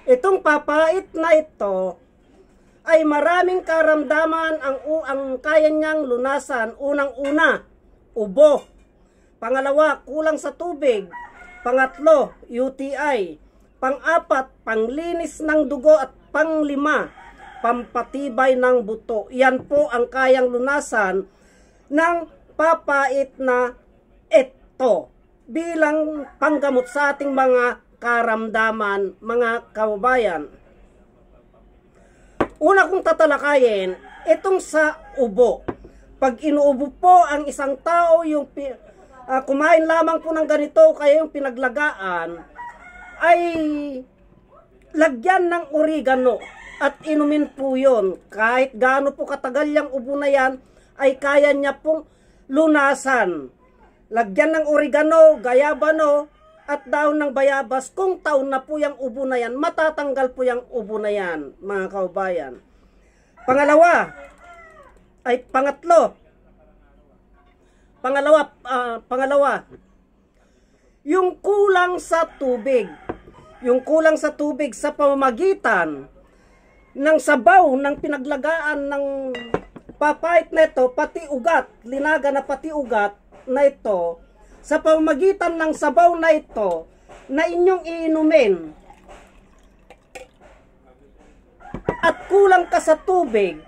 Itong papait na ito ay maraming karamdaman ang kaya niyang lunasan. Unang-una, ubo. Pangalawa, kulang sa tubig. Pangatlo, UTI. Pang-apat, panglinis ng dugo. At panglima, pampatibay ng buto. Yan po ang kayang lunasan ng papait na ito bilang panggamot sa ating mga karamdaman, mga kababayan. Una kong tatalakayin, itong sa ubo. Pag inuubo po ang isang tao, yung kumain lamang po ng ganito, kaya yung pinaglagaan, ay lagyan ng oregano at inumin po yun. Kahit gaano po katagal yung ubo na yan, ay kaya niya pong lunasan. Lagyan ng oregano, gayabano, at dahon ng bayabas. Kung taon na po yung ubo na yan, matatanggal po yung ubo na yan, mga kaubayan. Pangalawa, yung kulang sa tubig. Yung kulang sa tubig sa pamamagitan ng sabaw ng pinaglagaan ng papait na ito, pati ugat, linaga na pati ugat na ito, sa pamamagitan ng sabaw na ito na inyong iinumin at kulang ka sa tubig,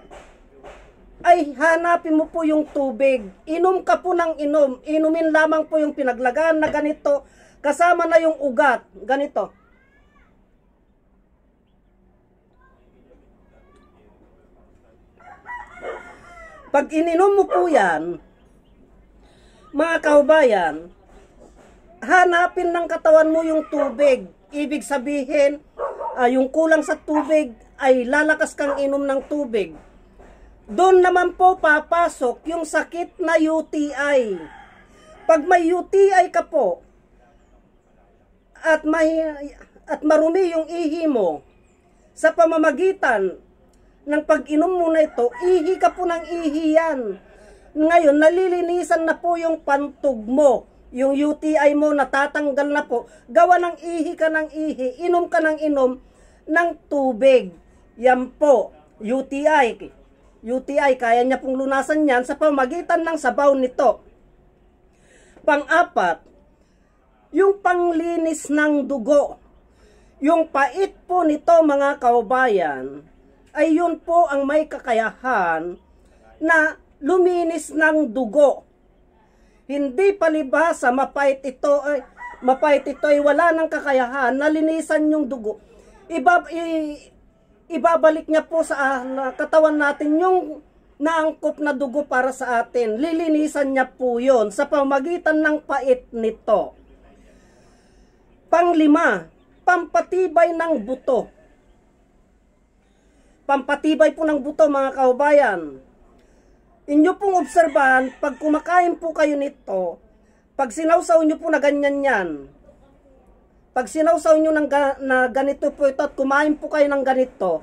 ay hanapin mo po yung tubig. Inom ka po ng inom. Inumin lamang po yung pinaglagaan na ganito, kasama na yung ugat, ganito. Pag ininom mo po yan, mga kaubayan, hanapin ng katawan mo yung tubig. Ibig sabihin, yung kulang sa tubig ay lalakas kang inom ng tubig. Doon naman po papasok yung sakit na UTI. Pag may UTI ka po, at marumi yung ihi mo, sa pamamagitan ng pag-inom mo na ito, ihi ka po ng ihi yan. Ngayon, nalilinisan na po yung pantog mo. Yung UTI mo, natatanggal na po. Gawa ng ihi ka ng ihi. Inom ka ng inom ng tubig. Yan po, UTI. UTI, kaya niya pong lunasan yan sa pamagitan ng sabaw nito. Pang-apat, yung panglinis ng dugo. Yung pait po nito, mga kaubayan, ay yun po ang may kakayahan na luminis ng dugo. Hindi palibhasa, mapait ito ay wala ng kakayahan na linisan yung dugo. Ibabalik niya po sa katawan natin yung naangkop na dugo para sa atin. Lilinisan niya po yun sa pamagitan ng pait nito. Panglima, pampatibay ng buto. Pampatibay po ng buto, mga kaubayan. Inyo pong obserbahan, pag kumakain po kayo nito, pag sinawsaw nyo po na ganyan yan, pag sinawsaw nyo na ganito po ito at kumain po kayo ng ganito,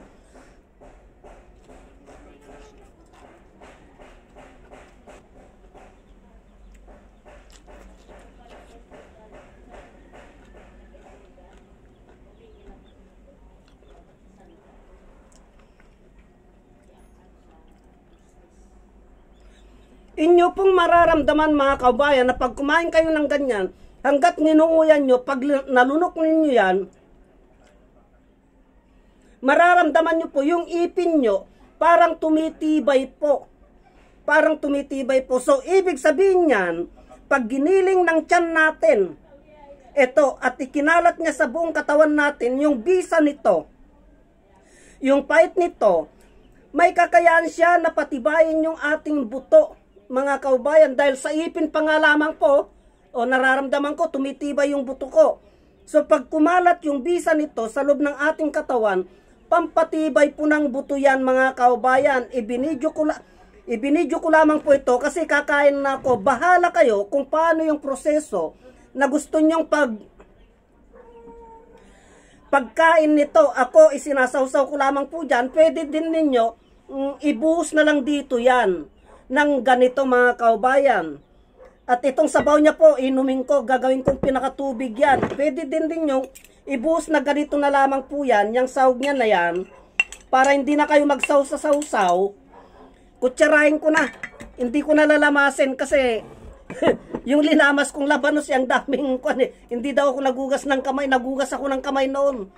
inyo pong mararamdaman, mga kaubayan, na pag kumain kayo ng ganyan, hanggat ninunguyan nyo, pag nalunok ninyo yan, mararamdaman nyo po yung ipin nyo, parang tumitibay po. Parang tumitibay po. So, ibig sabihin yan, pag giniling ng tiyan natin, ito, at ikinalat niya sa buong katawan natin, yung bisa nito, yung pait nito, may kakayahan siya na patibayin yung ating buto, mga kaubayan, dahil sa ipin pa nga lamang po, o nararamdaman ko, tumitibay yung buto ko. So pag kumalat yung bisa nito sa loob ng ating katawan, pampatibay po ng buto yan, mga kaubayan. Ibinidyo ko lamang po ito kasi kakain na ako. Bahala kayo kung paano yung proseso na gusto nyong pagkain nito. Ako, isinasawsaw ko lamang po dyan. Pwede din ninyo, ibuhos na lang dito yan ng ganito, mga kaubayan. At itong sabaw niya po, inumin ko, gagawin kong pinakatubig yan. Pwede din yung ibuhos na ganito na lamang po yan, yung sahog niya na yan, para hindi na kayo magsaw sa sausaw, kutsarahin ko na. Hindi ko na lalamasin kasi yung linamas kong labanos, yung daming hindi daw ako nagugas ng kamay, nagugas ako ng kamay noon.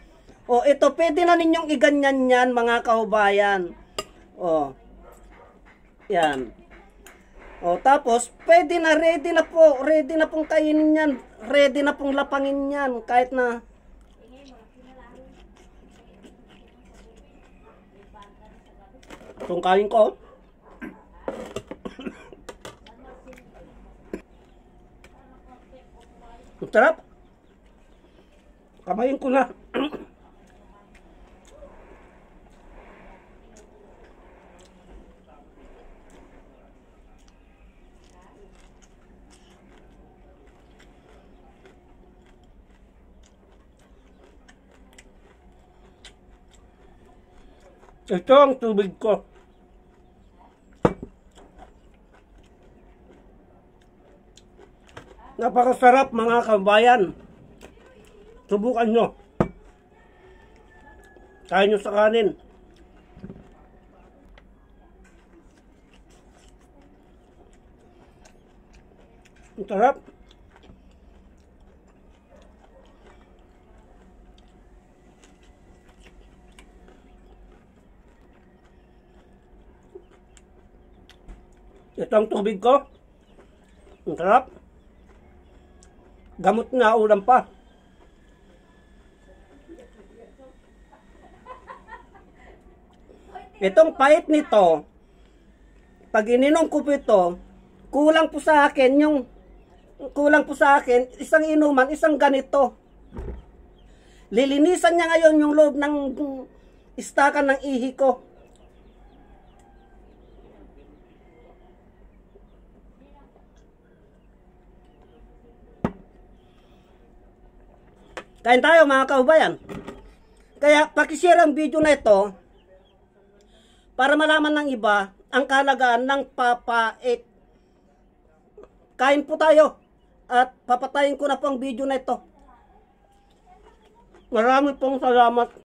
O ito, pwede na ninyong iganyan yan mga kahubayan. O, yan. O tapos, pwede na, ready na pong kainin yan, ready na pong lapangin yan, kahit na itong kain ko. Ang sarap. Kamayin ko na. Ito ang tubig ko. Napakasarap mga kabayan. Subukan nyo. Kain nyo sa kanin. Ang sarap. Ito ang tubig ko. Ang sarap. Gamot na ulam pa. Itong pait nito, pag ininom ko po ito, kulang po sa akin isang inuman, isang ganito. Lilinisan niya ngayon yung loob ng istakan ng ihi ko. Kain tayo mga kaubayan. Kaya pakishare ang video na ito para malaman ng iba ang kahalagaan ng papait. Kain po tayo at papatayin ko na po ang video na ito. Marami pong salamat.